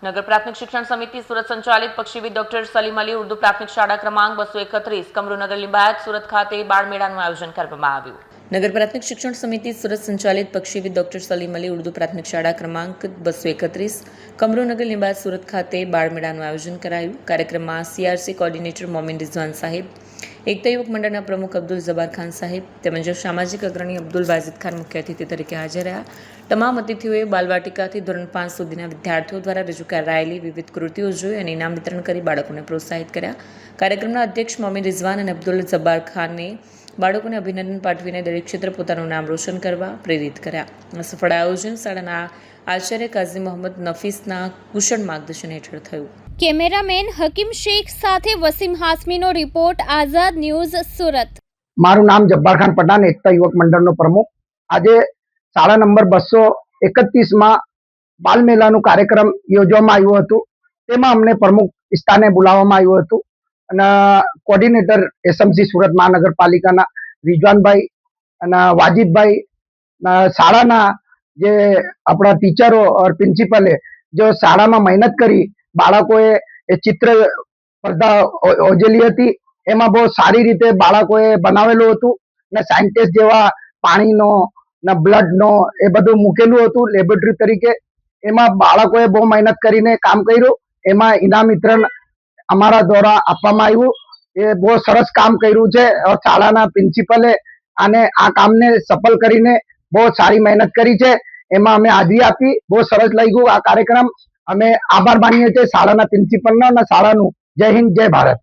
नगर प्राथमिक शिक्षण समिति सूरत संचालित पक्षीविद डॉक्टर सलीम अली उर्दू प्राथमिक शाळा क्रमांक 231 कमरूनगर लिंबायत सूरत खाते बाळमेળાનું આયોજન કરવામાં આવ્યું। नगर प्राथमिक शिक्षण समिति सूरत संचालित पक्षीविद डॉक्टर सलीम अली उर्दू प्राथमिक शाळा क्रमांक 231 कमरूनगर लिंबायत सूरत खाते बाळમેળાનું આયોજન કરાયું। કાર્યક્રમમાં सीआरसी કોર્ડિનેટર મોમિન રિઝવાન સાહેબ, એકતા યુવક મંડળના પ્રમુખ અબ્દુલ જબ્બાર ખાન સાહેબ તેમજ સામાજિક અગ્રણી અબ્દુલ વાजिद ખાન મુખ્ય અતિથિ તરીકે હાજર રહ્યા। તમામ અતિથિઓએ બાલવાટિકાથી ધોરણ 5 સુધીના વિદ્યાર્થીઓ દ્વારા રજૂ કરાયેલી વિવિધ કૃતિઓ જોઈ અને ઇનામ વિતરણ કરી બાળકોને પ્રોત્સાહિત કર્યા। કાર્યક્રમના અધ્યક્ષ મોમિન રિઝવાન અને અબ્દુલ જબ્બાર ખાને બાળકોને અભિનંદન પાઠવીને દરેક ક્ષેત્રે પોતાનું નામ રોશન કરવા પ્રેરિત કર્યા। આ સફળ આયોજન શાળાના આચાર્ય કાઝી મોહમ્મદ નફીસના કુશળ માર્ગદર્શન હેઠળ થયું। કેમેરામેન હકીમ શેખ સાથે વસીમ હાસમીનો રિપોર્ટ, આઝાદ ન્યૂઝ, સુરત। મારું નામ જબ્બાર ખાન પઠાણ, એકતા યુવક મંડળનો પ્રમુખ। આજે શાળા નંબર 231 માં બાલમેળાનું કાર્યક્રમ યોજવામાં આવ્યું હતું। તેમાં અમને પ્રમુખ સ્થાને બોલાવવામાં આવ્યું હતું અને કોર્ડિનેટર એસએમસી સુરત મહાનગરપાલિકાના રિઝવાનભાઈ અને વાजिदભાઈ, શાળાના જે આપણા ટીચરો और પ્રિન્સિપલે જો શાળામાં મહેનત કરી બાળકોએ એ ચિત્ર સ્પર્ધા યોજેલી હતી। એમાં બહુ સારી રીતે બાળકોએ બનાવેલું હતું ને સાયન્ટિસ્ટ જેવા પાણીનો ને બ્લડનો એ બધું મૂકેલું હતું લેબોરેટરી તરીકે। એમાં બાળકોએ બહુ મહેનત કરીને કામ કર્યું। એમાં ઇનામ વિતરણ અમારા દ્વારા આપવામાં આવ્યું। એ બહુ સરસ કામ કર્યું છે और શાળાના પ્રિન્સિપલે આને આ કામને સફળ કરીને બહુ સારી મહેનત કરી છે। એમાં અમે હાજરી આપી। બહુ સરસ લાગ્યું આ કાર્યક્રમ। અમે આભાર માનીએ છીએ શાળાના પ્રિન્સિપલનો અને શાળાનું। જય હિન્દ, જય ભારત।